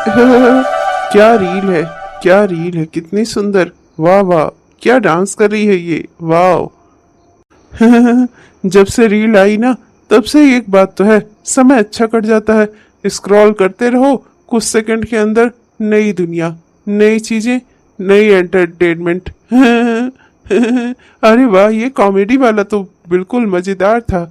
क्या रील है, क्या रील है, कितनी सुंदर। वाह वाह, क्या डांस कर रही है ये, वाह। जब से रील आई ना, तब से एक बात तो है, समय अच्छा कट जाता है। स्क्रॉल करते रहो, कुछ सेकंड के अंदर नई दुनिया, नई चीजें, नई एंटरटेनमेंट। अरे वाह, ये कॉमेडी वाला तो बिल्कुल मजेदार था।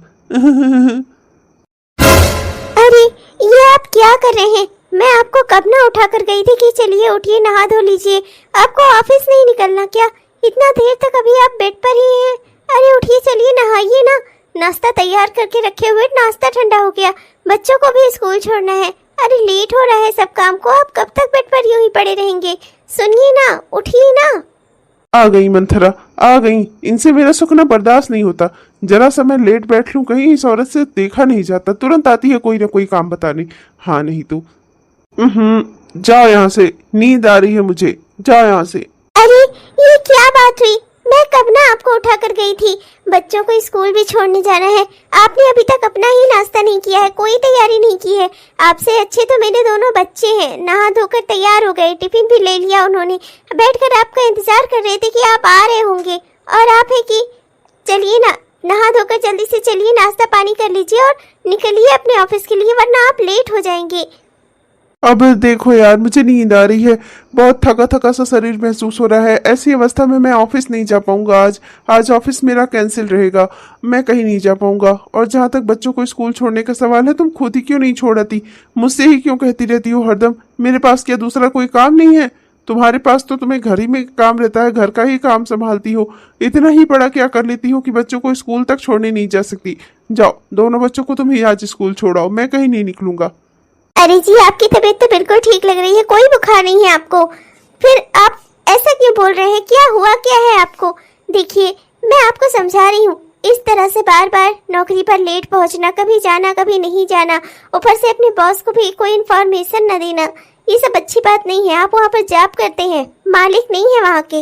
अरे ये आप क्या कर रहे हैं? मैं आपको कब ना उठा कर गई थी कि चलिए उठिए नहा धो लीजिए। आपको ऑफिस नहीं निकलना क्या? इतना देर तक अभी आप बेड पर ही हैं। अरे उठिए, चलिए नहाइए ना। नाश्ता तैयार करके रखे हुए, नाश्ता ठंडा हो गया, बच्चों को भी स्कूल छोड़ना है। अरे लेट हो रहा है सब काम को, आप कब तक बेड पर यूं ही पड़े रहेंगे? सुनिए ना, उठिए ना। आ गई मंथरा, आ गई। इनसे मेरा सुखना बर्दाश्त नहीं होता। जरा सा मैं लेट बैठ लूं, कहीं इस औरत से देखा नहीं जाता, तुरंत आती है कोई ना कोई काम बताने। हाँ नहीं तो जाओ यहाँ से, नींद आ रही है मुझे, जाओ यहाँ से। अरे ये क्या बात हुई? मैं कब ना आपको उठा कर गई थी। बच्चों को स्कूल भी छोड़ने जाना है, आपने अभी तक अपना ही नाश्ता नहीं किया है, कोई तैयारी नहीं की है। आपसे अच्छे तो मेरे दोनों बच्चे हैं, नहा धोकर तैयार हो गए, टिफिन भी ले लिया उन्होंने, बैठकर आपका इंतजार कर रहे थे कि आप आ रहे होंगे। और आप है कि चलिए ना, नहा धोकर जल्दी से चलिए, नाश्ता पानी कर लीजिए और निकलिए अपने ऑफिस के लिए, वरना आप लेट हो जाएंगे। अब देखो यार, मुझे नींद आ रही है, बहुत थका थका सा शरीर महसूस हो रहा है। ऐसी अवस्था में मैं ऑफिस नहीं जा पाऊंगा। आज ऑफिस मेरा कैंसिल रहेगा, मैं कहीं नहीं जा पाऊंगा। और जहां तक बच्चों को स्कूल छोड़ने का सवाल है, तुम खुद ही क्यों नहीं छोड़ आती? मुझसे ही क्यों कहती रहती हो हरदम? मेरे पास क्या दूसरा कोई काम नहीं है? तुम्हारे पास तो तुम्हें घर ही में काम रहता है, घर का ही काम संभालती हो। इतना ही बड़ा क्या कर लेती हो कि बच्चों को स्कूल तक छोड़ने नहीं जा सकती? जाओ, दोनों बच्चों को तुम ही आज स्कूल छोड़ाओ, मैं कहीं नहीं निकलूंगा। अरे जी, आपकी तबीयत तो बिल्कुल ठीक लग रही है, कोई बुखार नहीं है आपको। फिर आप ऐसा क्यों बोल रहे हैं? क्या हुआ क्या है आपको? देखिए, मैं आपको समझा रही हूँ, इस तरह से बार बार नौकरी पर लेट पहुँचना, कभी जाना कभी नहीं जाना, ऊपर से अपने बॉस को भी कोई इन्फॉर्मेशन न देना, ये सब अच्छी बात नहीं है। आप वहाँ पर जॉब करते हैं, मालिक नहीं है वहाँ के।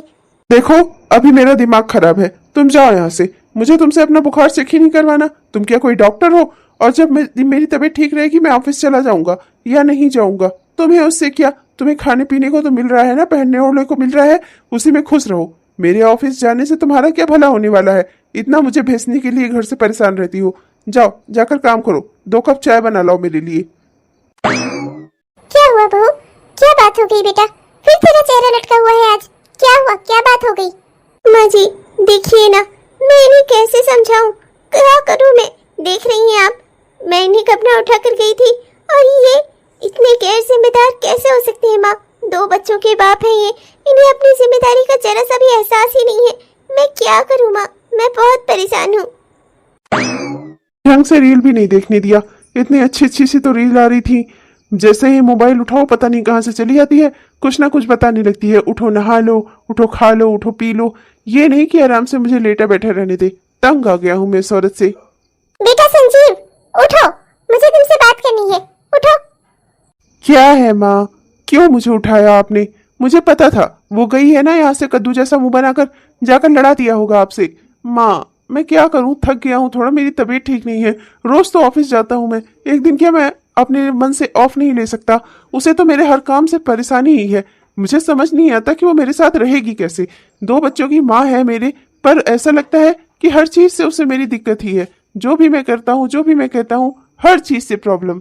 देखो, अभी मेरा दिमाग खराब है, तुम जाओ यहाँ से। मुझे तुमसे अपना बुखार चेक ही नहीं करवाना। तुम क्या कोई डॉक्टर हो? और जब मेरी तबीयत ठीक रहेगी, मैं ऑफिस चला जाऊंगा या नहीं जाऊंगा, तुम्हें उससे क्या? तुम्हें खाने पीने को तो मिल रहा है ना, पहनने ओढ़ने को मिल रहा है, उसी में खुश रहो। मेरे ऑफिस जाने से तुम्हारा क्या भला होने वाला है? इतना मुझे भेजने के लिए घर से परेशान रहती हो। जाओ, जाकर काम करो, 2 कप चाय बना लाओ मेरे लिए। क्या हुआ बहू? क्या बात हो गई बेटा? फिर तेरा चेहरा लटका हुआ है आज, क्या हुआ? क्या बात हो गई? माँ जी देखिए ना, मैं इन्हें कैसे समझाऊं, क्या करूं मैं? देख रही हैं आप, मैं इन्हें कब ना उठा कर गई थी, और ये इतने गैर जिम्मेदार कैसे हो सकते हैं? माँ, 2 बच्चों के बाप हैं ये, इन्हें अपनी जिम्मेदारी का जरा सा भी एहसास ही नहीं है। मैं क्या करूं माँ, मैं बहुत परेशान हूँ। ढंग से रील भी नहीं देखने दिया। इतनी अच्छी अच्छी सी तो रील आ रही थी, जैसे ही मोबाइल उठाओ पता नहीं कहाँ से चली जाती है, कुछ ना कुछ बताने लगती है। उठो नहा लो, उठो खा लो, उठो पी लो। ये नहीं कि आराम से मुझे लेटा बैठा रहने दे। तंग आ गया हूँ मैं इस औरत से। बेटा संजीव, उठो, मुझे तुमसे बात करनी है, उठो। क्या है माँ, क्यों मुझे उठाया आपने? मुझे पता था वो गई है ना यहाँ से, कद्दू जैसा मुंह बनाकर जाकर लड़ा दिया होगा आपसे। माँ, मैं क्या करूँ, थक गया हूँ थोड़ा, मेरी तबीयत ठीक नहीं है। रोज तो ऑफिस जाता हूँ मैं, एक दिन क्या मैं अपने मन से ऑफ नहीं ले सकता? उसे तो मेरे हर काम से परेशानी ही है। मुझे समझ नहीं आता कि वो मेरे साथ रहेगी कैसे। 2 बच्चों की माँ है मेरे, पर ऐसा लगता है कि हर चीज से उसे मेरी दिक्कत ही है। जो भी मैं करता हूँ, जो भी मैं कहता हूँ, हर चीज से प्रॉब्लम।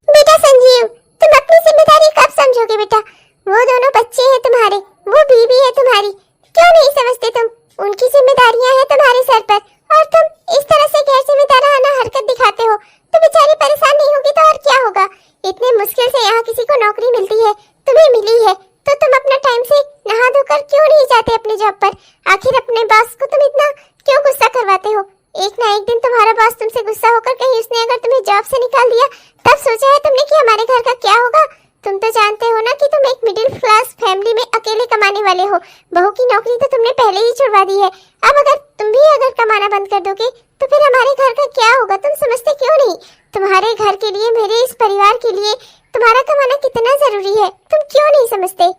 बेटा संजीव, तुम अपनी जिम्मेदारी कब समझोगे बेटा? वो दोनों बच्चे हैं तुम्हारे, वो बीवी है तुम्हारी, क्यों नहीं समझते तुम? उनकी जिम्मेदारियां हैं तुम्हारे सर पर, और तुम इस तरह से गैर जिम्मेदाराना हरकत दिखाते हो तो बेचारी परेशान नहीं होगी तो और क्या होगा? इतने मुश्किल से यहाँ किसी को नौकरी मिलती है, तुम्हें मिली है, तो तुम अपना टाइम से नहा धोकर क्यों नहीं जाते अपने जॉब पर? आखिर अपने बॉस को तुम इतना क्यों गुस्सा करवाते हो? एक ना एक दिन तुम्हारा बॉस तुमसे गुस्सा होकर कहीं उसने अगर तुम्हें जॉब से निकाल दिया, तब सोचा है तुमने कि हमारे घर का क्या होगा? तुम तो जानते हो ना कि तुम एक मिडिल क्लास फैमिली में अकेले कमाने वाले हो। बहू की नौकरी तो तुमने पहले ही छुड़वा दी है। अब अगर तुम भी अगर कमाना बंद कर दोगे तो फिर हमारे घर का क्या होगा? तुम समझते क्यों नहीं? तुम्हारे घर के लिए, मेरे इस परिवार के लिए तुम्हारा कमाना कितना जरूरी है, तुम क्यों नहीं समझते?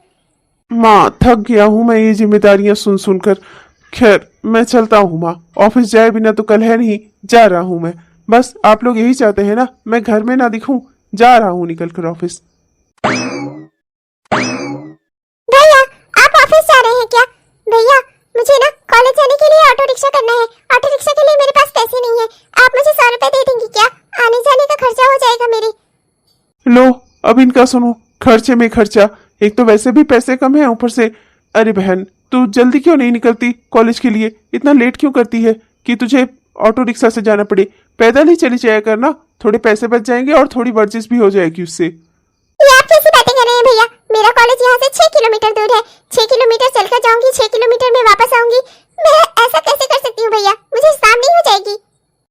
माँ, थक गया हूँ मैं ये जिम्मेदारियां सुन सुनकर। खैर, मैं चलता हूँ माँ, ऑफिस जाए बिना तो कल है नहीं, जा रहा हूँ मैं। बस आप लोग यही चाहते हैं ना, मैं घर में ना दिखूं? जा रहा हूँ निकल कर ऑफिस। भैया आप ऑफिस जा रहे हैं क्या? भैया मुझे ना कॉलेज जाने के लिए ऑटो रिक्शा करना है। ऑटो रिक्शा के लिए मेरे पास पैसे नहीं है। आप मुझे 100 रुपए दे देंगी क्या? आने जाने का खर्चा हो जाएगा मेरे। लो अब इनका सुनो, खर्चे में खर्चा। एक तो वैसे भी पैसे कम है, ऊपर से अरे बहन तू जल्दी क्यों नहीं निकलती कॉलेज के लिए? इतना लेट क्यों करती है कि तुझे ऑटो रिक्शा से जाना पड़े? पैदल ही चली जाया करना, थोड़े पैसे बच जाएंगे और थोड़ी वर्जिश भी हो जाएगी उससे। ये आप कैसी बातें कर रहे हैं भैया? मेरा कॉलेज यहाँ से 6 किलोमीटर दूर है। 6 किलोमीटर चलकर जाऊंगी, 6 किलोमीटर में वापस आऊंगी। मैं ऐसा कैसे कर सकती हूँ भैया? मुझे शाम नहीं हो जाएगी।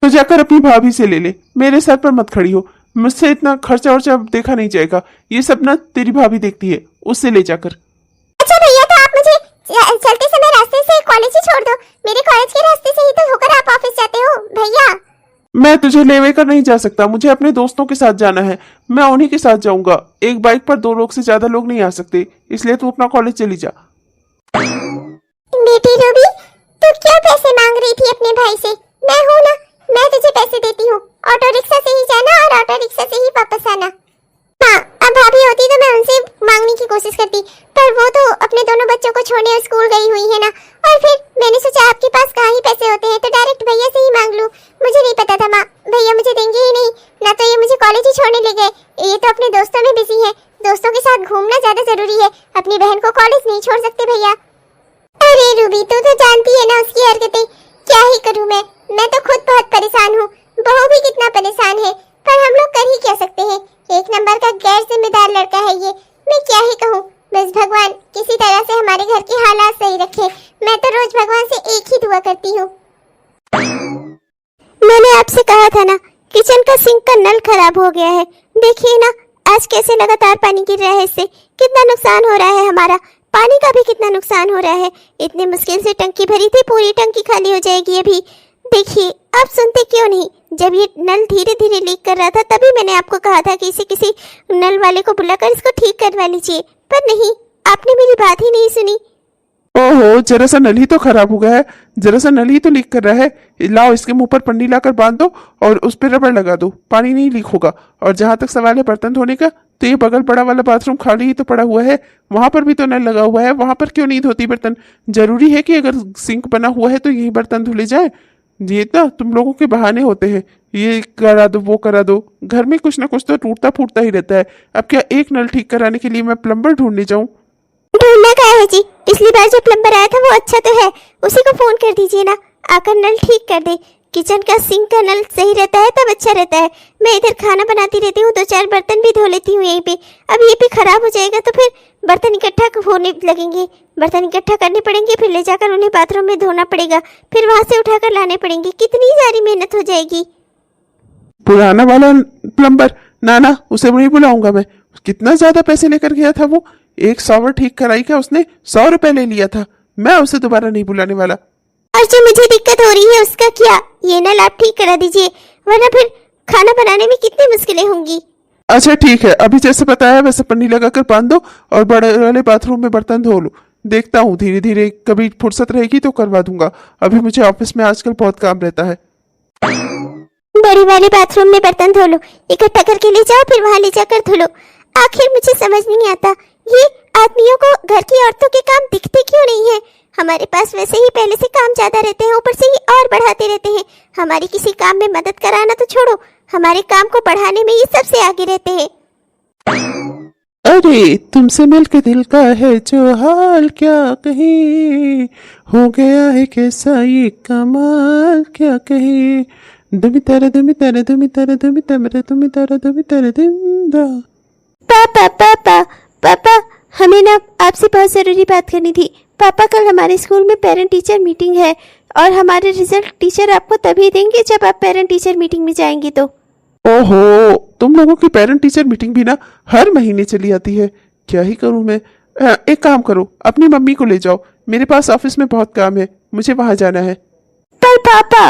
तो जाकर अपनी भाभी से ले ले, मेरे सर पर मत खड़ी हो। मुझसे इतना खर्चा वर्चा देखा नहीं जाएगा, ये सब ना तेरी भाभी देखती है, उससे ले जाकर। अच्छा भैया तो आप मुझे चलते समय रास्ते से कॉलेज ही छोड़ दो। मेरे कॉलेज के रास्ते से ही तो होकर आप ऑफिस जाते हो भैया। मैं तुझे लेवे कर नहीं जा सकता, मुझे अपने दोस्तों के साथ जाना है, मैं उन्हीं के साथ जाऊंगा। एक बाइक पर 2 लोग से ज्यादा लोग नहीं आ सकते, इसलिए तू अपना कॉलेज चली जा। बेटी रूबी तू क्यों पैसे मांग रही थी अपने भाई से? मैं हूँ ना, मैं तुझे पैसे देती हूँ। ऑटो रिक्शा से ही जाना और ऑटो रिक्शा से ही वापस आना। हाँ अब भाभी होती तो मैं उनसे मांगने की कोशिश करती, पर वो तो अपने दोनों बच्चों को छोड़ने स्कूल गई हुई है ना। और फिर मैंने सोचा आपके पास कहाँ ही पैसे होते हैं, तो डायरेक्ट भैया से ही मांग लूं। मुझे नहीं पता था माँ, भैया मुझे देंगे ही नहीं, ना तो ये मुझे कॉलेज ही छोड़ने ले गए। ये तो अपने दोस्तों में बिजी है, दोस्तों के साथ घूमना ज्यादा जरूरी है। अपनी बहन को कॉलेज नहीं छोड़ सकते भैया। अरे रूबी तू तो जानती है ना उसकी हरकतें। क्या ही करूँ मैं तो खुद बहुत परेशान हूँ, बहू भी कितना परेशान है, पर हम लोग कर ही क्या सकते हैं। एक नंबर का गैर जिम्मेदार लड़का है ये, मैं क्या ही कहूँ। बस भगवान किसी तरह से हमारे घर के हालात सही रखे। मैं तो रोज भगवान से एक ही दुआ करती हूँ। मैंने आपसे कहा था ना किचन का सिंक का नल खराब हो गया है। देखिए ना आज कैसे लगातार पानी गिर रहा है, इससे कितना नुकसान हो रहा है हमारा। पानी का भी कितना नुकसान हो रहा है। इतने मुश्किल से टंकी भरी थी, पूरी टंकी खाली हो जाएगी अभी। देखिए आप सुनते क्यों नहीं? जब ये नल धीरे धीरे लीक कर रहा था तभी मैंने आपको कहा था कि इसे किसी नल वाले को बुलाकर इसको ठीक करवा लीजिए, पर नहीं, आपने मेरी बात ही नहीं सुनी। ओहो जरा सा नल ही तो खराब हो गया है, जरा सा नल ही तो लीक कर रहा है। लाओ इसके मुंह पर पन्नी लाकर बांध दो और उस पर रबड़ लगा दो, पानी नहीं लीक होगा। और जहां तक सवाल है बर्तन धोने का, तो ये बगल पड़ा वाला बाथरूम खाली ही तो पड़ा हुआ है, वहां पर भी तो नल लगा हुआ है, वहां पर क्यों नहीं धोती बर्तन? जरूरी है कि अगर सिंक बना हुआ है तो यही बर्तन धुले जाए? ये ना तुम लोगों के बहाने होते हैं, ये करा दो वो करा दो, घर में कुछ ना कुछ तो टूटता फूटता ही रहता है। अब क्या एक नल ठीक कराने के लिए मैं प्लम्बर ढूंढने जाऊं? ढूंढना क्या है जी? पिछली बार जो प्लम्बर आया था वो अच्छा तो है, उसी को फोन कर दीजिए ना, आकर नल ठीक कर दे। किचन का सिंक का नल सही रहता है तब अच्छा रहता है। मैं इधर खाना बनाती रहती हूँ, 2-4 बर्तन भी धो लेती हूँ यहीं पे। अब ये भी खराब हो जाएगा तो फिर बर्तन इकट्ठा होने लगेंगे, बर्तन इकट्ठा करने पड़ेंगे, फिर ले जाकर उन्हें बाथरूम में धोना पड़ेगा, फिर वहां से उठाकर लाने पड़ेंगे। कितनी सारी मेहनत हो जाएगी। पुराना वाला प्लम्बर ना उसे नहीं बुलाऊंगा मैं। कितना ज्यादा पैसे लेकर गया था वो, एक शॉवर ठीक कराई का उसने 100 रुपए ले लिया था। मैं उसे दोबारा नहीं बुलाने वाला। और जो मुझे दिक्कत हो रही है उसका क्या? ये नल आप ठीक करा दीजिए, वरना फिर खाना बनाने में कितनी मुश्किलें होंगी। अच्छा ठीक है, अभी जैसे बताया वैसे पन्नी लगाकर बांध दो और बड़े वाले बाथरूम में बर्तन धो लो। देखता हूँ धीरे धीरे, कभी फुर्सत रहेगी तो करवा दूंगा। अभी मुझे ऑफिस में आजकल बहुत काम रहता है। बड़ी वाले बाथरूम में बर्तन धो लो, इकट्ठा करके ले जाओ, फिर वहां ले जाकर धो लो। आखिर मुझे समझ नहीं आता ये आदमियों को घर की औरतों के काम दिखते क्यों नहीं है? हमारे पास वैसे ही पहले से काम ज्यादा रहते हैं, ऊपर से ये और बढ़ाते रहते हैं। हमारी किसी काम में मदद कराना तो छोड़ो, हमारे काम को बढ़ाने में ये सबसे आगे रहते हैं। अरे तुमसे मिलकर दिल का है जो हाल, क्या कहे हो गया है कैसा ये कमाल, क्या कहे दुमी तारा दुमी तारा दुमी तारा दुमी तारा दुमी तारा दुमी तारा दिंदा। पापा पापा पापा, हमें ना आपसे बहुत जरूरी बात करनी थी। पापा कल हमारे स्कूल में पेरेंट टीचर मीटिंग है और हमारे रिजल्ट टीचर आपको तभी देंगे जब आप पेरेंट टीचर मीटिंग में जाएंगे। तो ओहो, तुम लोगों की पेरेंट टीचर मीटिंग भी ना हर महीने चली आती है। क्या ही करूं मैं? एक काम करो, अपनी मम्मी को ले जाओ, मेरे पास ऑफिस में बहुत काम है, मुझे वहां जाना है। पर पापा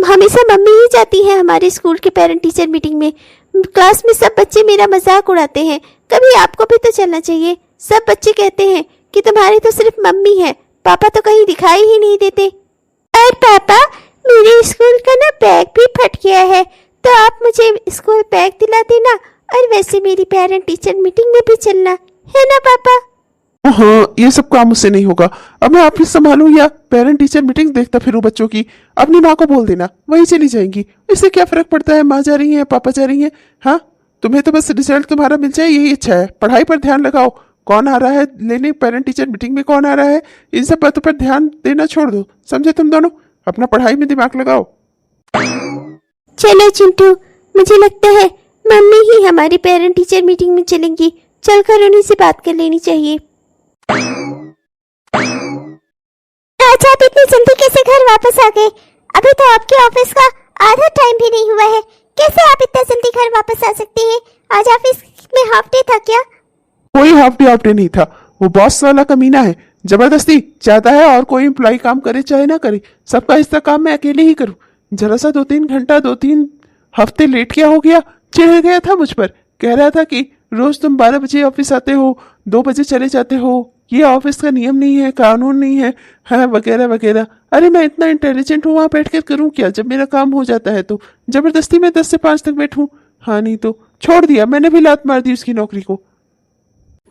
हमेशा मम्मी ही जाती है हमारे स्कूल के पेरेंट टीचर मीटिंग में। क्लास में सब बच्चे मेरा मजाक उड़ाते हैं, कभी आपको भी तो चलना चाहिए। सब बच्चे कहते हैं कि तुम्हारी तो सिर्फ मम्मी है, पापा तो कहीं दिखाई ही नहीं देते। और पापा मेरे स्कूल का ना बैग भी फट गया है, तो आप मुझे स्कूल बैग दिला देना और वैसे मेरी पेरेंट टीचर मीटिंग में भी चलना है ना पापा। हाँ, ये सब काम मुझसे नहीं होगा। अब मैं ऑफिस संभालूं या पेरेंट टीचर मीटिंग देखता फिरूं बच्चों की? अपनी माँ को बोल देना, वही चली जाएंगी। इससे क्या फर्क पड़ता है, माँ जा रही है पापा जा रही है। हाँ, तुम्हें तो बस रिजल्ट तुम्हारा मिल जाए यही अच्छा है। पढ़ाई पर ध्यान लगाओ। कौन आ रहा है लेने, पेरेंट टीचर मीटिंग में कौन आ रहा है, इन सब बातों पर ध्यान देना छोड़ दो, समझे? तुम दोनों अपना पढ़ाई में दिमाग लगाओ। चलो चिंटू, मुझे लगता है मम्मी ही हमारी पेरेंट टीचर मीटिंग में चलेंगी। चलकर उन्हीं से बात कर लेनी चाहिए। आज आप इतनी जल्दी कैसे घर वापस आ गए? अभी तो आपके ऑफिस का आधा टाइम भी नहीं हुआ है। कैसे आप इतना जल्दी घर वापस आ सकते हैं? आज ऑफिस में हाफ डे था क्या? कोई हाफ डे नहीं था। वो बॉस वाला कमीना है, जबरदस्ती चाहता है और कोई एम्प्लॉय काम करे चाहे ना करे, सबका हिस्सा काम मैं अकेले ही करूं। जरा सा 2-3 घंटा 2-3 हफ्ते लेट क्या हो गया, चिढ़ गया था मुझ पर। कह रहा था कि रोज तुम 12 बजे ऑफिस आते हो, 2 बजे चले जाते हो, ये ऑफिस का नियम नहीं है, कानून नहीं है, हाँ वगैरह वगैरह। अरे मैं इतना इंटेलिजेंट हूँ, वहां बैठ कर करूँ क्या? जब मेरा काम हो जाता है तो जबरदस्ती मैं 10 से 5 तक बैठूं? हाँ, नहीं तो छोड़ दिया मैंने भी, लात मार दी उसकी नौकरी को।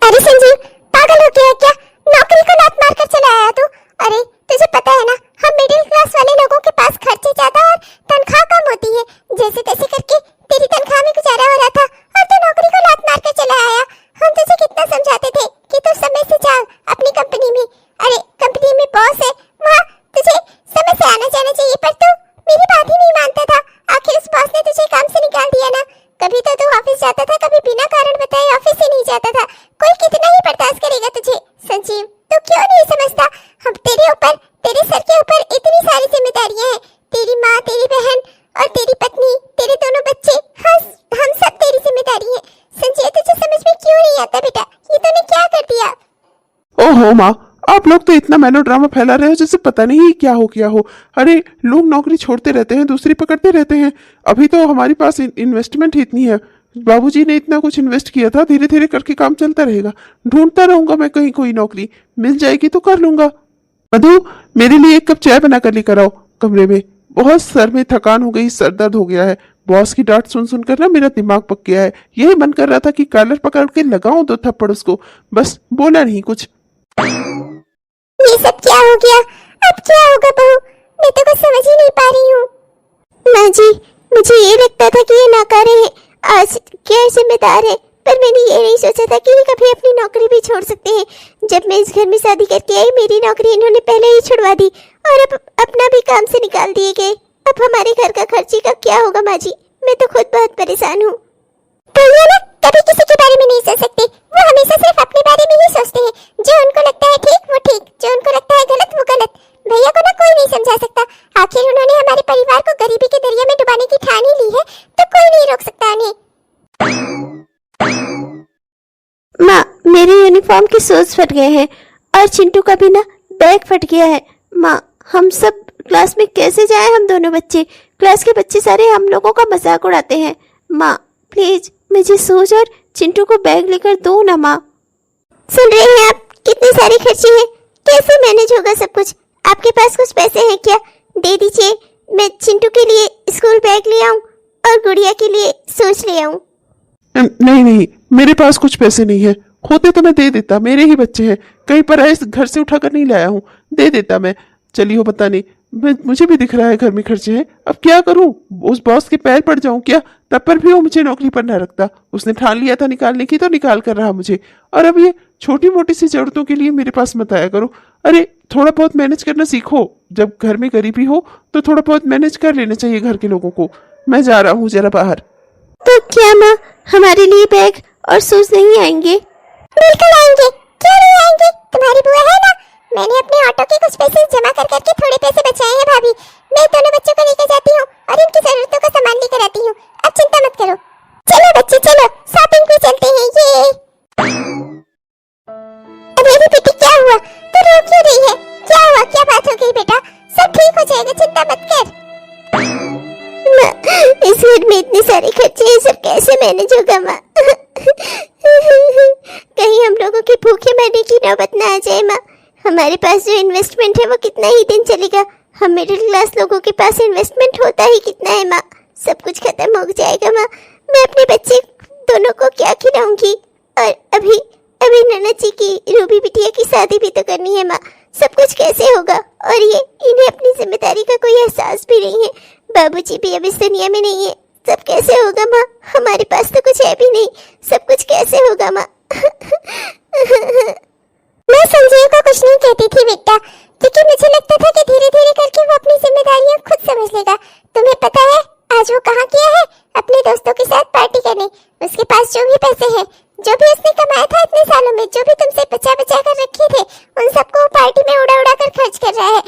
अरे संजीव, पागल हो गया क्या? नौकरी को लात मार कर चला आया तू? अरे तुझे पता है ना, हम मिडिल क्लास वाले लोगों के पास खर्चे ज्यादा और तनख्वाह कम होती है। जैसे तैसे करके तेरी तनख्वाह में गुजारा हो रहा था और तू नौकरी को लात मार कर चला आया। हम तुझे कितना समझाते थे कि तू समय से जा अपनी कंपनी में। अरे कंपनी में बॉस है, वहाँ तुझे समय से आना जाना चाहिए, पर तू मेरी बात ही नहीं मानता था। आखिर उस बॉस ने तुझे काम से निकाल दिया ना। कभी तो तू ऑफिस जाता था, कभी बिना कारण बताए ऑफिस ही नहीं जाता था। कोई कितना ही बर्दाश्त करेगा तुझे? संजीव, तू क्यों नहीं समझता? हम तेरे ऊपर, तेरे सर के ऊपर इतनी सारी जिम्मेदारियां हैं। तेरी माँ, तेरी बहन और तेरी पत्नी, तेरे दोनों बच्चे, हम सब तेरी जिम्मेदारी है। संजय, तुझे समझ में क्यों नहीं आता बेटा? ये तूने क्या कर दिया? ओहो माँ, आप लोग तो इतना मेलोड्रामा फैला रहे हो जैसे पता नहीं क्या हो। अरे लोग नौकरी छोड़ते रहते हैं, दूसरी पकड़ते रहते हैं। अभी तो हमारे पास इन्वेस्टमेंट ही इतनी है, बाबूजी ने इतना कुछ इन्वेस्ट किया था। धीरे धीरे करके काम चलता रहेगा, ढूंढता रहूंगा मैं कहीं कोई नौकरी मिल जाएगी तो कर लूंगा। मधु, मेरे लिए 1 कप चाय बना कर लेकर आओ कमरे में। बहुत सर में थकान हो गई, सर दर्द हो गया है। बॉस की डांट सुन सुनकर ना मेरा दिमाग पक गया है। यही मन कर रहा था कि कॉलर पकड़ के लगाऊं 2 थप्पड़ उसको, बस बोला नहीं कुछ। ये सब क्या हो गया? अब क्या होगा बहू? मैं तो कुछ समझ ही नहीं पा रही हूँ। माँ जी, मुझे ये लगता था कि ये नाकारे हैं, आज क्या जिम्मेदार है, पर मैंने ये नहीं सोचा था कि ये कभी अपनी नौकरी भी छोड़ सकते हैं। जब मैं इस घर में शादी करके आई, मेरी नौकरी इन्होंने पहले ही छुड़वा दी और अब अपना भी काम से निकाल दिए गए। अब हमारे घर का खर्ची का क्या होगा माँ जी? मैं तो खुद बहुत परेशान हूँ। भैया ना कभी किसी के बारे में नहीं सोच सकते, वो हमेशा सिर्फ अपने बारे में ही सोचते हैं। जो उनको लगता है ठीक वो ठीक, जो उनको लगता है गलत वो गलत। भैया को ना कोई नहीं समझा सकता। आखिर उन्होंने हमारे परिवार को गरीबी के दरिया में डुबाने की ठान ही ली है, तो कोई नहीं रोक सकता उन्हें। माँ, मेरे यूनिफॉर्म के शूज फट गए हैं और चिंटू का भी ना बैग फट गया है। माँ, हम सब क्लास में कैसे जाएं? हम दोनों बच्चे, क्लास के बच्चे सारे हम लोगों का मजाक उड़ाते हैं। माँ प्लीज मुझे शूज और चिंटू को बैग लेकर दो ना माँ। सुन रहे हैं आप? कितने सारे खर्चे हैं, कैसे मैनेज होगा सब कुछ? आपके पास कुछ पैसे हैं क्या? दे दीजिए, मैं चिंटू के लिए स्कूल बैग ले आऊं और गुड़िया के लिए शूज ले आऊं। नहीं, मेरे पास कुछ पैसे नहीं है। होते तो मैं दे देता, मेरे ही बच्चे हैं, कहीं पर ऐसे घर से उठाकर नहीं लाया हूँ, दे देता मैं। चलिए पता नहीं, मुझे भी दिख रहा है घर में खर्चे हैं। अब क्या करूं? उस बॉस के पैर पड़ जाऊं क्या? तब पर भी वो मुझे नौकरी पर न रखता। उसने ठान लिया था निकालने की, तो निकाल कर रहा मुझे। और अब ये छोटी मोटी सी जरूरतों के लिए मेरे पास मत आया करो। अरे थोड़ा बहुत मैनेज करना सीखो। जब घर में गरीबी हो तो थोड़ा बहुत मैनेज कर लेना चाहिए घर के लोगों को। मैं जा रहा हूँ जरा बाहर। तो क्या माँ हमारे लिए बैग और शूज नहीं आएंगे? बिल्कुल आएंगे, क्यों नहीं आएंगे? तुम्हारी बुआ है ना, मैंने अपने ऑटो के कुछ पैसे जमा कर करके थोड़े पैसे बचाए हैं भाभी। मैं दोनों बच्चों को लेकर जाती हूँ और इनकी जरूरतों का सामान लेकर आती हूँ। अब चिंता मत करो। चलो बच्चे चलो, शॉपिंग पे चलते हैं। ये अरे बेटी क्या हुआ? तू रो क्यों रही है? क्या हुआ? क्या बात हो गई बेटा? सब ठीक हो जाएगा, चिंता मत कर। इस घर में इतने सारे खर्चे हैं, सब कैसे मैनेज होगा माँ? कहीं हम लोगों के भूखे मरने की नौबत ना आ जाए माँ। हमारे पास जो इन्वेस्टमेंट है वो कितना ही दिन चलेगा? हम मिडिल क्लास लोगों के पास इन्वेस्टमेंट होता ही कितना है माँ? सब कुछ खत्म हो जाएगा माँ। मैं अपने बच्चे दोनों को क्या खिलाऊंगी? और अभी अभी ननद जी की रूबी बिटिया की शादी भी तो करनी है माँ। सब कुछ कैसे होगा? और ये इन्हें अपनी जिम्मेदारी का कोई एहसास भी नहीं है। बाबूजी भी अब इस दुनिया में नहीं है। सब कैसे होगा माँ? हमारे पास तो कुछ है भी नहीं। सब कुछ कैसे होगा माँ? मैं संजीव को कुछ नहीं कहती थी बेटा, क्योंकि मुझे लगता था कि धीरे धीरे करके वो अपनी जिम्मेदारियां खुद समझ लेगा। तुम्हें पता है आज वो कहाँ गया है? अपने दोस्तों के साथ पार्टी करने। उसके पास जो भी पैसे हैं, जो भी उसने कमाया था इतने सालों में, जो भी तुमसे बचा बचा कर रखे थे, उन सबको पार्टी में उड़ा उड़ा कर खर्च कर रहा है।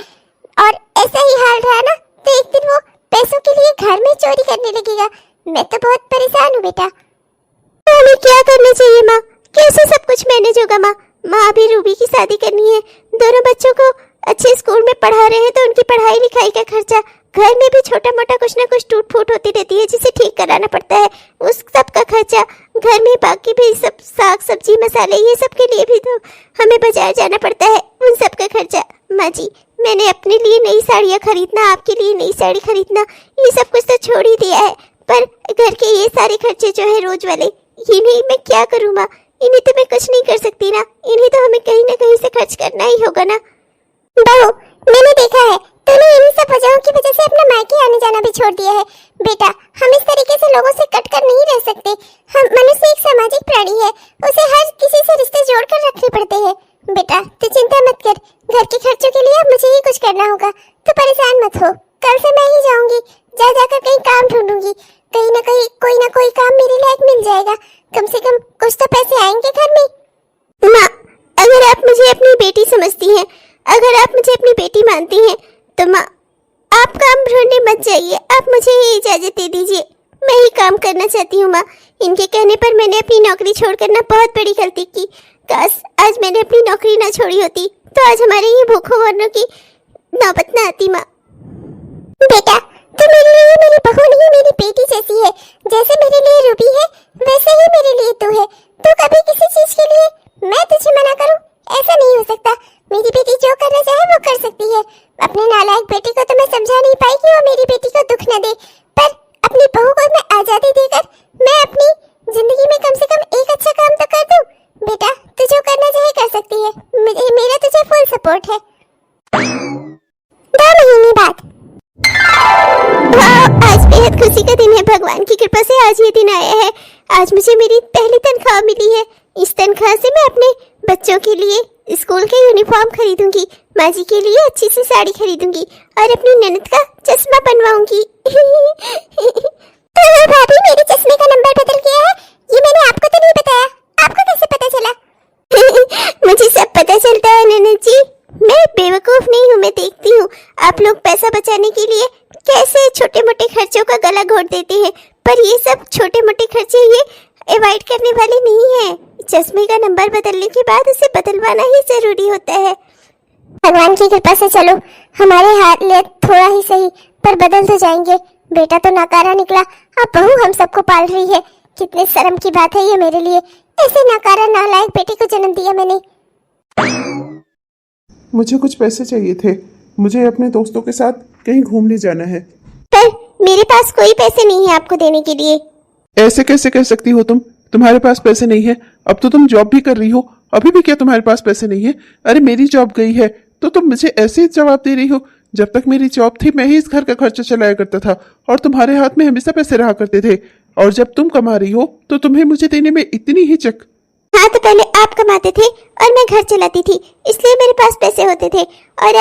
और ऐसा ही हाल रहा ना तो एक दिन वो पैसों के लिए घर में चोरी करने लगेगा। मैं तो बहुत परेशान हूँ बेटा। तो हमें क्या करना चाहिए माँ? कैसे सब कुछ मैनेज होगा माँ? माँ अभी रूबी की शादी करनी है, दोनों बच्चों को अच्छे स्कूल में पढ़ा रहे हैं, तो उनकी पढ़ाई लिखाई का खर्चा, घर में भी छोटा मोटा कुछ ना कुछ टूट फूट होती रहती है जिसे ठीक कराना पड़ता है, उस सब का खर्चा, घर में बाकी भी सब साग सब्जी मसाले ये सब के लिए भी तो हमें बाजार जाना पड़ता है, उन सब का खर्चा। माँ जी मैंने अपने लिए नई साड़ियाँ खरीदना, आपके लिए नई साड़ी खरीदना, ये सब कुछ तो छोड़ ही दिया है, पर घर के ये सारे खर्चे जो है रोज वाले, ये नहीं मैं क्या करूँ माँ? इन्हें तो मैं कुछ नहीं कर सकती ना, इन्हें तो हमें कहीं ना कहीं से खर्च करना ही होगा ना। बहू मैंने देखा है तूने इन्हीं सब वजहों की वजह से अपना मायके आने जाना भी छोड़ दिया है। बेटा हम इस तरीके से लोगों से कट कर नहीं रह सकते। हम मनुष्य एक सामाजिक प्राणी है, उसे हर किसी से रिश्ते जोड़कर रखने पड़ते हैं। बेटा तू चिंता मत कर, घर के खर्चों के लिए अब मुझे ही कुछ करना होगा। तू परेशान मत हो, कल से मैं ही जाऊंगी, जा जाकर कहीं काम ढूंढूंगी, कहीं ना कोई काम मेरे लायक मिल जाएगा। कम से कम कुछ तो पैसे आएंगे घर में। माँ अगर आप मुझे अपनी बेटी समझती हैं, अगर आप मुझे अपनी बेटी मानती हैं, तो माँ आप काम ढूंढने मत जाइए, आप मुझे ही इजाजत दे दीजिए, मैं ही काम करना चाहती हूँ। माँ इनके कहने पर मैंने अपनी नौकरी छोड़कर ना बहुत बड़ी गलती की। काश आज मैंने अपनी नौकरी ना छोड़ी होती तो आज हमारे ये भूखों मरने की नौबत ना आती। माँ बेटा तू मेरे लिए मेरी बहू नहीं मेरी बेटी जैसी है। जैसे मेरे लिए रूबी है वैसे ही मेरे लिए तू है। तू कभी किसी चीज के लिए मैं तुझे मना करूं ऐसा नहीं हो सकता। मेरी बेटी जो करना चाहे वो कर सकती है। अपने नालायक बेटी को तो मैं समझा नहीं पाई कि वो मेरी बेटी को दुख न दे, पर अपनी बहू को मैं आजादी देकर मैं अपनी जिंदगी में कम से कम एक अच्छा काम तो कर दूं। बेटा तू जो करना चाहे कर सकती है, मेरा तुझे फुल सपोर्ट है। 2 महीने बाद आज बेहद खुशी का दिन है। भगवान की कृपा से आज ये दिन आया है। आज मुझे मेरी पहली तनख्वाह मिली है। इस तनख्वाह से मैं अपने बच्चों के लिए स्कूल के यूनिफॉर्म खरीदूंगी, माँ जी के लिए अच्छी सी साड़ी खरीदूंगी और अपनी ननद का चश्मा बनवाऊंगी। तो भाभी मेरे चश्मे का नंबर बदल गया है, ये मैंने आपको तो नहीं बताया, आपको कैसे पता चला? मुझे सब पता चलता है ननद जी, मैं बेवकूफ नहीं हूँ। मैं देखती हूँ आप लोग पैसा बचाने के लिए कैसे छोटे मोटे खर्चों का गला घोट देते हैं, पर ये सब छोटे मोटे खर्चे ये अवॉइड करने वाले नहीं है। चश्मे का नंबर बदलने के बाद उसे बदलवाना ही जरूरी होता है। भगवान की कृपा से चलो हमारे हाथ ले थोड़ा ही सही पर बदल तो जाएंगे। बेटा तो नाकारा निकला, अब बहू हम सबको पाल रही है। कितने शर्म की बात है ये मेरे लिए, ऐसे नाकारा नालायक बेटे को जन्म दिया मैंने। मुझे कुछ पैसे चाहिए थे, मुझे अपने दोस्तों के साथ कहीं घूमने जाना है। पर मेरे पास कोई पैसे नहीं है आपको देने के लिए। ऐसे कैसे कह सकती हो तुम? तुम्हारे पास पैसे नहीं है? अब तो तुम जॉब भी कर रही हो, अभी भी क्या तुम्हारे पास पैसे नहीं है? अरे मेरी जॉब गई है तो तुम मुझे ऐसे ही जवाब दे रही हो? जब तक मेरी जॉब थी मैं ही इस घर का खर्चा चलाया करता था और तुम्हारे हाथ में हमेशा पैसे रहा करते थे, और जब तुम कमा रही हो तो तुम्हें मुझे देने में इतनी हिचक? हाँ तो पहले आप कमाते थे और मैं घर चलाती थी, इसलिए मेरे पास पैसे होते थे, और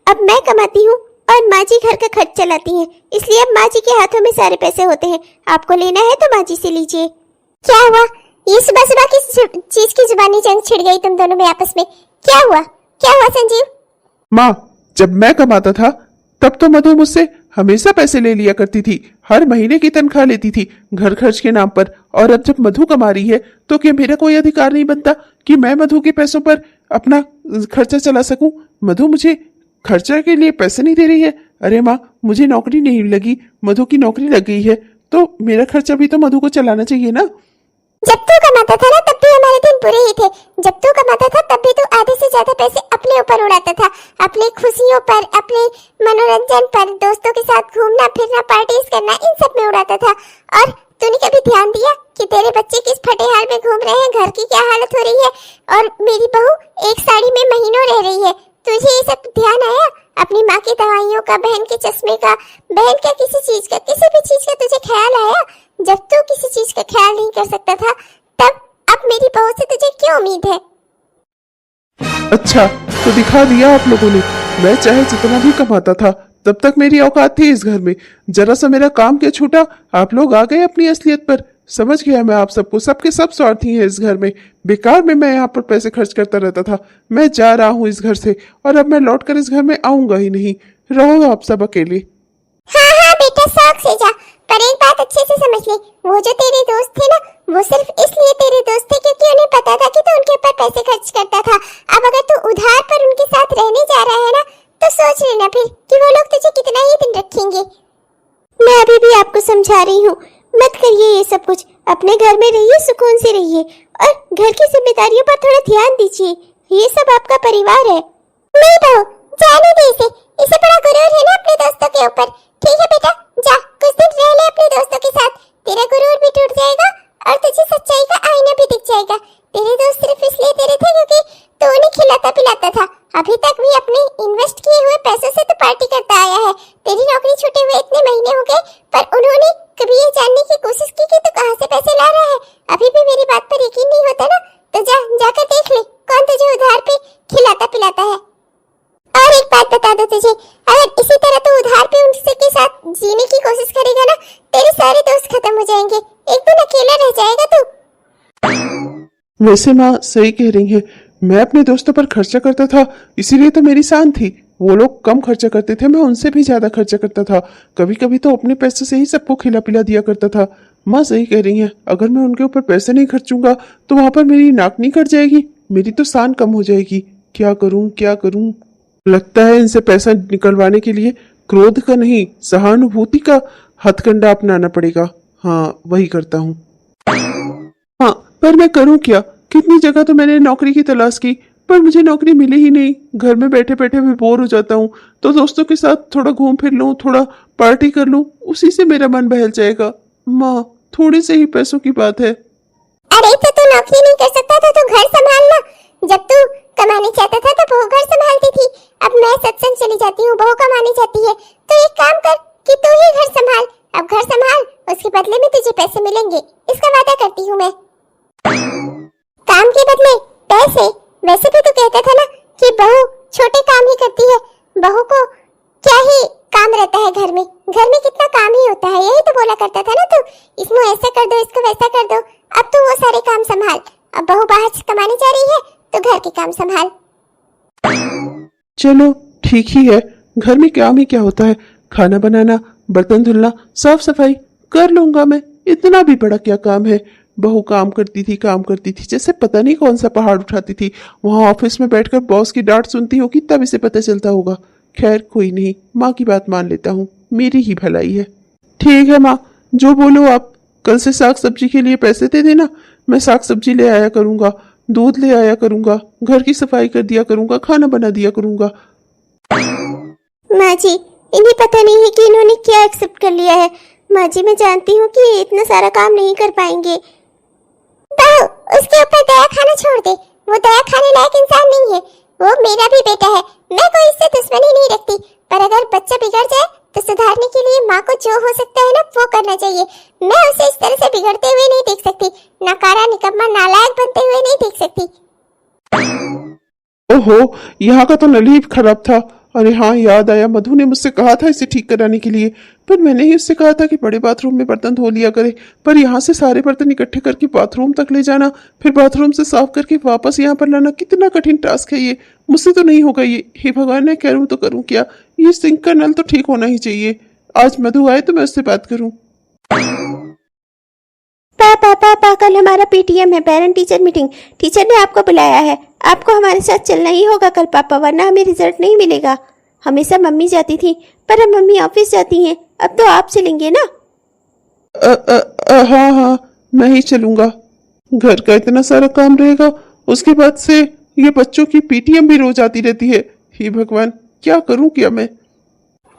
अब मैं कमाती हूँ और माँ जी घर का खर्च चलाती हैं, इसलिए अब माँ जी के हाथों में सारे पैसे होते हैं। आपको लेना है तो माँ जी से लीजिए। क्या हुआ? ये सुबह सुबह किस चीज की जुबानी जंग छिड़ गई तुम दोनों में आपस में? क्या हुआ संजीव? माँ जब मैं कमाता था तब तो मधु मुझसे हमेशा पैसे ले लिया करती थी, हर महीने की तनख्वाह लेती थी घर खर्च के नाम पर, और अब जब मधु कमा रही है तो क्या मेरा कोई अधिकार नहीं बनता कि मैं मधु के पैसों पर अपना खर्चा चला सकूं? मधु मुझे खर्चा के लिए पैसे नहीं दे रही है। अरे माँ मुझे नौकरी नहीं लगी, मधु की नौकरी लग गई है, तो मेरा खर्चा भी तो मधु को चलाना चाहिए ना। जब तू कमाता था ना तब भी हमारे दिन बुरे ही थे। जब तू कमाता था तब भी तू आधे से ज्यादा पैसे अपने ऊपर उड़ाता था, अपनी खुशियों पर, अपने मनोरंजन पर, दोस्तों के साथ घूमना फिरना, पार्टीज करना, इन सब में उड़ाता था। और तूने कभी ध्यान दिया कि तेरे बच्चे किस फटे हाल में घूम रहे हैं, घर की क्या हालत हो रही है, और मेरी बहू एक साड़ी में महीनों रह रही है। तुझे ये सब ध्यान आया? अपनी माँ की दवाइयों का, बहन के चश्मे का, बहन का किसी चीज का, किसी भी चीज का तुझे ख्याल आया? जब तू किसी चीज का ख्याल नहीं कर सकता था, तब अब मेरी बहू से तुझे क्यों उम्मीद है? अच्छा, तो दिखा दिया आप लोगों ने। मैं चाहे जितना भी कमाता था तब तक मेरी औकात थी इस घर में। जरा सा मेरा काम क्या छूटा, आप लोग आ गए अपनी असलियत पर। समझ गया मैं आप सबको, सबके सब स्वार्थी हैं इस घर में। बेकार में मैं यहाँ पर पैसे खर्च करता रहता था। मैं जा रहा हूँ इस घर से, और अब मैं लौट कर इस घर में आऊंगा ही नहीं। रहो आप सब अकेले। हाँ हाँ बेटा, शौक से जा, पर एक बात अच्छे से समझ ले, वो जो तेरे दोस्त थे ना, वो सिर्फ इसलिए तेरे दोस्त थे क्योंकि उन्हें पता था कि तू उनके ऊपर पैसे खर्च करता था। अब अगर तू उधार पर उनके साथ रहने जा रहा है ना, तो सोच लेना फिर कि वो लोग तुझे कितना ही दिन रखेंगे। मैं अभी भी आपको समझा रही हूँ, मत करिए ये सब कुछ। अपने घर में रहिए, सुकून से रहिए, और घर की जिम्मेदारियों पर थोड़ा ध्यान दीजिए। ये सब आपका परिवार है। नहीं बहू, जाने दे इसे बड़ा गुरूर है ना अपने दोस्तों के ऊपर। ठीक है बेटा, जा कुछ दिन रह ले अपने दोस्तों के साथ, तेरा गुरूर भी टूट जाएगा और तुझे सच्चाई का आईना भी दिख जाएगा। तेरे दोस्त सिर्फ इसलिए तेरे थे क्योंकि तू उन्हें खिलाता पिलाता था। अभी तक भी अपने इन्वेस्ट किए हुए पैसों से तो पार्टी करता आया है। तेरी नौकरी छूटे हुए इतने महीने हो गए, पर उन्होंने कभी ये जानने की कोशिश की कि तू कहाँ से पैसे ला रहा है। अभी भी मेरी बात पर यकीन नहीं होता ना, तो जाकर देख ले कौन तुझे उधार पे खिलाता पिलाता है। और एक बात बता दो तुझे, अगर इसी तरह तू उधार पे उनसे के साथ जीने की कोशिश करेगा ना, तेरे सारे दोस्त खत्म हो जाएंगे। एक दिन अकेला रह जाएगा तू। वैसे माँ सही कह रही हैं। मैं अपने दोस्तों पर खर्चा करता था, इसीलिए तो मेरी शान थी। वो लोग कम खर्चा करते थे, मैं उनसे भी ज्यादा खर्चा करता था। कभी कभी तो अपने पैसे से ही सबको खिला पिला दिया करता था। माँ सही कह रही हैं, अगर मैं उनके ऊपर पैसे नहीं खर्चूंगा तो वहां पर मेरी नाकनी कट जाएगी, मेरी तो शान कम हो जाएगी। क्या करूं क्या करूं? लगता है इनसे पैसा निकलवाने के लिए क्रोध का नहीं, सहानुभूति का हथकंडा अपनाना पड़ेगा। हाँ, वही करता हूँ। हाँ, पर मैं करूँ क्या? कितनी जगह तो मैंने नौकरी की तलाश की, पर मुझे नौकरी मिली ही नहीं। घर में बैठे बैठे भी बोर हो जाता हूँ, तो दोस्तों के साथ थोड़ा घूम फिर लूँ, थोड़ा पार्टी कर लूँ, उसी से मेरा मन बहल जाएगा। माँ, थोड़ी से ही पैसों की बात है। अरे तो तू नौकरी नहीं कर सकता था तो घर संभालना। जब तू कमाने चाहता था तो बहू घर संभालती थी। अब मैं सत्संग चली जाती हूँ, बहू कमाने जाती है, तो एक काम कर कि तू ही घर संभाल। अब घर संभाल, उसके बदले में तुझे पैसे मिलेंगे, इसका वादा करती हूँ मैं। काम के बदले पैसे? वैसे भी तू कहता था ना कि बहू छोटे काम ही करती है। बहू को क्या ही काम रहता है घर में कितना काम ही होता है, यही तो बोला करता था ना तू, इसमें ऐसा कर दो, इसको वैसा कर दो। अब तू वो सारे काम संभाल। अब बहू बाहर से कमाने जा रही है तो घर के काम संभाल। चलो ठीक ही है, घर में काम ही क्या होता है, खाना बनाना, बर्तन धुलना, साफ सफाई कर लूंगा मैं। इतना भी बड़ा क्या काम है। बहू काम करती थी जैसे पता नहीं कौन सा पहाड़ उठाती थी। वहां ऑफिस में बैठकर बॉस की डांट सुनती होगी, तब इसे पता चलता होगा। खैर कोई नहीं, माँ की बात मान लेता हूँ, मेरी ही भलाई है। ठीक है माँ, जो बोलो आप। कल से साग सब्जी के लिए पैसे दे देना, मैं साग सब्जी ले आया करूंगा, दूध ले आया करूंगा, घर की सफाई कर दिया करूंगा, खाना बना दिया करूंगा। माँ जी, इन्हें पता नहीं है कि इन्होंने क्या एक्सेप्ट कर लिया है। माँ जी, मैं जानती हूँ कि इतना सारा काम नहीं कर पाएंगे। बहू, उसके ऊपर दया खाना छोड़ दे, वो दया खाने लायक इंसान नहीं है। वो मेरा भी बेटा है, मैं कोई इससे दुश्मनी नहीं रखती, पर अगर बच्चा बिगड़ जाए तो सुधारने के लिए माँ को जो हो सकता है ना वो करना चाहिए। मैं उसे इस तरह से बिगड़ते हुए नहीं देख सकती, नकारा निकम्मा नालायक बनते हुए नहीं देख सकती। ओहो, यहाँ का तो नल ही खराब था। अरे हाँ, याद आया, मधु ने मुझसे कहा था इसे ठीक कराने के लिए, पर मैंने ही उससे कहा था कि बड़े बाथरूम में बर्तन धो लिया करे। पर यहाँ से सारे बर्तन इकट्ठे करके बाथरूम तक ले जाना, फिर बाथरूम से साफ करके वापस यहाँ पर लाना, कितना कठिन टास्क है ये। मुझसे तो नहीं होगा ये। हे भगवान, मैं करूँ तो करूँ क्या? ये सिंक का नल तो ठीक होना ही चाहिए। आज मधु आए तो मैं उससे बात करूँ। पापा, कल हमारा पीटीएम है, पेरेंट टीचर मीटिंग। टीचर ने आपको बुलाया है, आपको हमारे साथ चलना ही होगा कल पापा, वरना हमें रिजल्ट नहीं मिलेगा। हमेशा मम्मी जाती थी, पर अब मम्मी ऑफिस जाती हैं, अब तो आप चलेंगे ना? हाँ, मैं ही चलूंगा। घर का इतना सारा काम रहेगा, उसके बाद से ये बच्चों की पीटीएम भी रोज आती रहती है। हे भगवान, क्या करूं क्या मैं?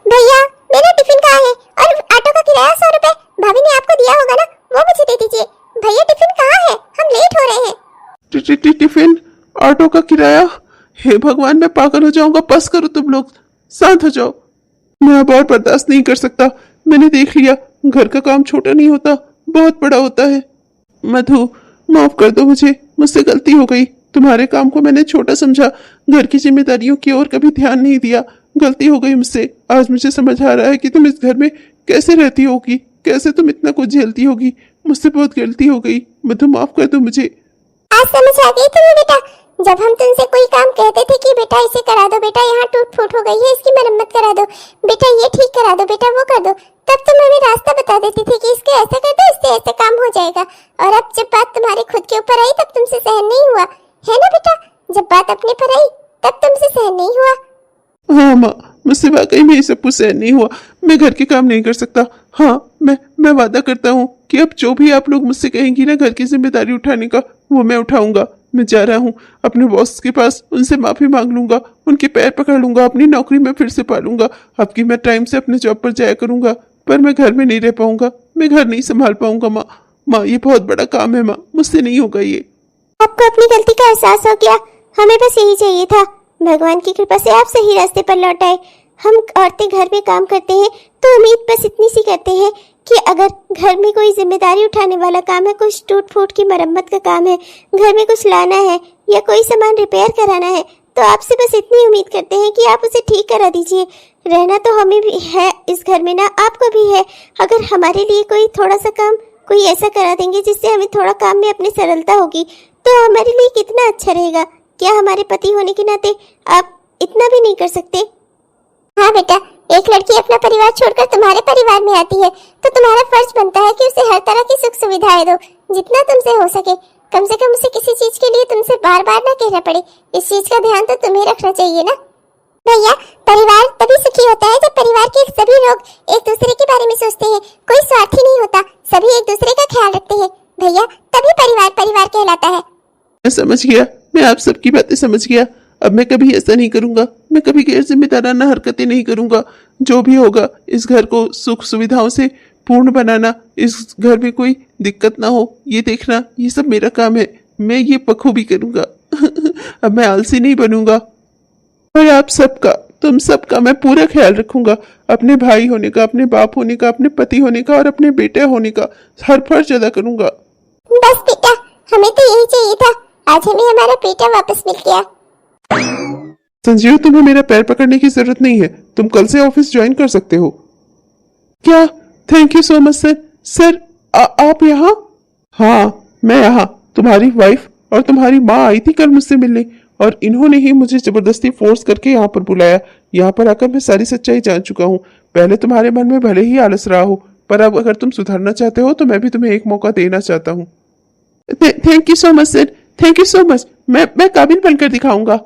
भैया, मेरा टिफिन कहाँ है? और ऑटो का किराया 100 रुपए भाभी ने आपको दिया होगा ना, वो मुझे दे दीजिए। भैया टिफिन कहाँ है? हम लेट हो रहे हैं। टिफिन, ऑटो का किराया। हे भगवान, मैं पागल हो जाऊंगा। बस करो तुम लोग, शांत हो जाओ। मैं अब और बर्दाश्त नहीं कर सकता। मैंने देख लिया, घर का काम छोटा नहीं होता, बहुत बड़ा होता है। मधु, माफ कर दो मुझसे गलती हो गई। तुम्हारे काम को मैंने छोटा समझा, घर की जिम्मेदारियों की ओर कभी ध्यान नहीं दिया। गलती हो गई मुझसे। आज मुझे समझ आ रहा है कि तुम इस घर में कैसे रहती होगी, कैसे तुम इतना कुछ झेलती होगी। मुझसे बहुत गलती हो गई। मधु, माफ कर दो मुझे। आज समझ आ गई तुम्हें बेटा? जब हम तुमसे कोई काम कहते थे कि बेटा इसे करा दो, बेटा यहाँ टूट फूट हो गई है, इसकी मरम्मत करा दो, बेटा ये ठीक करा दो, बेटा वो कर दो, तब तुम हमें रास्ता बता देती थी कि इसके ऐसा कर दो, इससे ऐसा काम हो जाएगा। और अब जब बात तुम्हारे खुद के ऊपर आई तब तुमसे सहन नहीं हुआ, है ना बेटा? जब बात अपने पर आई तब तुमसे सहन नहीं हुआ। हाँ माँ, मुझसे वाकई में ये सब कुछ सहन नहीं हुआ। मैं घर के काम नहीं कर सकता। हाँ, मैं वादा करता हूँ कि अब जो भी आप लोग मुझसे कहेंगी ना घर की जिम्मेदारी उठाने का, वो मैं उठाऊंगा। मैं जा रहा हूँ अपने बॉस के पास, उनसे माफी मांग लूंगा, उनके पैर पकड़ लूंगा, अपनी नौकरी में फिर से पालूंगा। अब की मैं टाइम से अपने जॉब पर जाया करूंगा, पर मैं घर में नहीं रह पाऊंगा। मैं घर नहीं संभाल पाऊंगा माँ, ये बहुत बड़ा काम है माँ, मुझसे नहीं होगा ये। आपको अपनी गलती का एहसास हो गया, हमें बस यही चाहिए था। भगवान की कृपा से आप सही रास्ते पर लौट आए। हम औरतें घर में काम करते हैं तो उम्मीद बस इतनी सी करते हैं कि अगर घर में कोई जिम्मेदारी उठाने वाला काम है, कुछ टूट फूट की मरम्मत का काम है, घर में कुछ लाना है या कोई सामान रिपेयर कराना है, तो आपसे बस इतनी उम्मीद करते हैं कि आप उसे ठीक करा दीजिए। रहना तो हमें भी है इस घर में ना, आपको भी है। अगर हमारे लिए कोई थोड़ा सा काम कोई ऐसा करा देंगे जिससे हमें थोड़ा काम में अपनी सरलता होगी, तो हमारे लिए कितना अच्छा रहेगा। क्या हमारे पति होने के नाते आप इतना भी नहीं कर सकते? हाँ बेटा, एक लड़की अपना परिवार छोड़कर तुम्हारे परिवार में आती है तो तुम्हारा फर्ज बनता है कि उसे हर तरह की सुख सुविधाएं दो, जितना तुमसे हो सके। कम से कम उसे किसी चीज के लिए तुमसे बार बार ना कहना पड़े। इस चीज का ध्यान तो तुम्हें रखना चाहिए ना भैया। परिवार तभी सुखी होता है जब परिवार के सभी लोग एक दूसरे के बारे में सोचते हैं, कोई स्वार्थी नहीं होता, सभी एक दूसरे का ख्याल रखते हैं भैया, तभी परिवार परिवार कहलाता है। मैं समझ गया, मैं आप सबकी बातें समझ गया। अब मैं कभी ऐसा नहीं करूंगा, मैं कभी गैर जिम्मेदाराना हरकतें नहीं करूंगा। जो भी होगा, इस घर को सुख सुविधाओं से पूर्ण बनाना, इस घर में कोई दिक्कत ना हो ये देखना, ये सब मेरा काम है। मैं ये बखूबी करूंगा। अब मैं आलसी नहीं बनूंगा। और आप सबका, तुम सबका मैं पूरा ख्याल रखूंगा। अपने भाई होने का, अपने बाप होने का, अपने पति होने का और अपने बेटे होने का हर फर्ज अदा करूंगा। बस बेटा, हमें तो यही चाहिए था। आज हमें हमारा बेटा वापस मिल गया। संजीव, तुम्हें मेरा पैर पकड़ने की जरूरत नहीं है, तुम कल से ऑफिस ज्वाइन कर सकते हो। क्या? Thank you so much sir. Sir आप यहाँ? हाँ, मैं यहाँ। तुम्हारी वाइफ और तुम्हारी माँ आई थी कल मुझसे मिलने और इन्होंने ही मुझे जबरदस्ती फोर्स करके यहाँ पर बुलाया। यहाँ पर आकर मैं सारी सच्चाई जान चुका हूँ। पहले तुम्हारे मन में भले ही आलस रहा हो, पर अब अगर तुम सुधरना चाहते हो तो मैं भी तुम्हें एक मौका देना चाहता हूँ। Thank you so much sir, thank you so much. मैं काबिल बनकर दिखाऊंगा।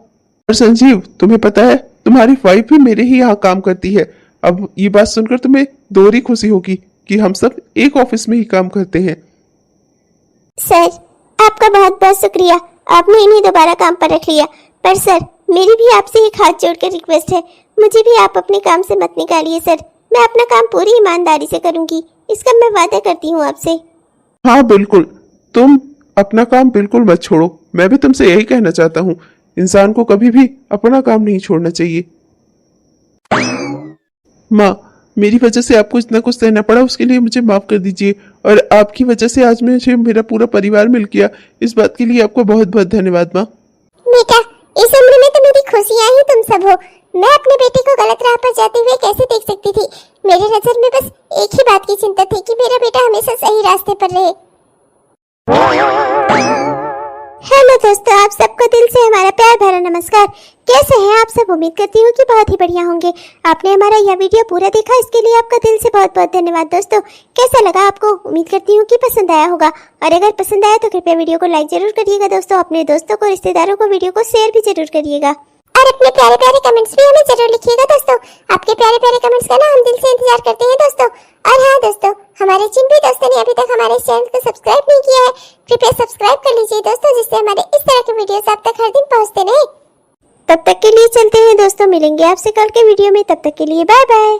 और संजीव, तुम्हें पता है तुम्हारी वाइफ भी मेरे ही यहाँ काम करती है। अब ये बात सुनकर तुम्हें दोहरी खुशी होगी कि हम सब एक ऑफिस में ही काम करते हैं। सर, आपका बहुत बहुत शुक्रिया, आपने इन्हें दोबारा काम पर रख लिया। पर सर, मेरी भी आपसे एक हाथ जोड़कर रिक्वेस्ट है, मुझे भी आप अपने काम से मत निकालिए सर। मैं अपना काम पूरी ईमानदारी से करूंगी, इसका मैं वादा करती हूँ आपसे। हाँ बिल्कुल, तुम अपना काम बिल्कुल मत छोड़ो। मैं भी तुमसे यही कहना चाहता हूँ, इंसान को कभी भी अपना काम नहीं छोड़ना चाहिए। माँ, मेरी वजह से आपको इतना कुछ सहना पड़ा, उसके लिए मुझे माफ कर दीजिए। और आपकी वजह से आज मुझे मेरा पूरा परिवार मिल गया, इस बात के लिए आपको बहुत बहुत धन्यवाद माँ। बेटा, इस उम्र में तो मेरी खुशियाँ ही तुम सब हो। मैं अपने बेटे को गलत राह पर जाते हुए कैसे देख सकती थी? मेरे नजर में बस एक ही बात की चिंता थी कि मेरा बेटा हमेशा सही रास्ते पर रहे। हेलो दोस्तों, आप सबको दिल से हमारा प्यार भरा नमस्कार। कैसे हैं आप सब? उम्मीद करती हूँ कि बहुत ही बढ़िया होंगे। आपने हमारा यह वीडियो पूरा देखा, इसके लिए आपका दिल से बहुत बहुत धन्यवाद। दोस्तों, कैसा लगा आपको? उम्मीद करती हूँ कि पसंद आया होगा, और अगर पसंद आया तो कृपया वीडियो को लाइक जरूर करिएगा। दोस्तों, अपने दोस्तों को, रिश्तेदारों को वीडियो को शेयर भी जरूर करिएगा और अपने प्यारे प्यारे कमेंट्स भी हमें जरूर लिखिएगा। दोस्तों, आपके प्यारे प्यारे कमेंट्स का ना हम दिल से इंतजार करते हैं दोस्तों। और हाँ दोस्तों, हमारे जिन भी दोस्तों ने अभी तक हमारे चैनल को सब्सक्राइब नहीं किया है, कृपया सब्सक्राइब कर लीजिए दोस्तों, जिससे हमारे इस तरह के वीडियोस आप तक हर दिन पहुंचते रहे। तब तक के लिए चलते हैं दोस्तों, मिलेंगे आपसे कल के वीडियो में। तब तक के लिए बाय बाय।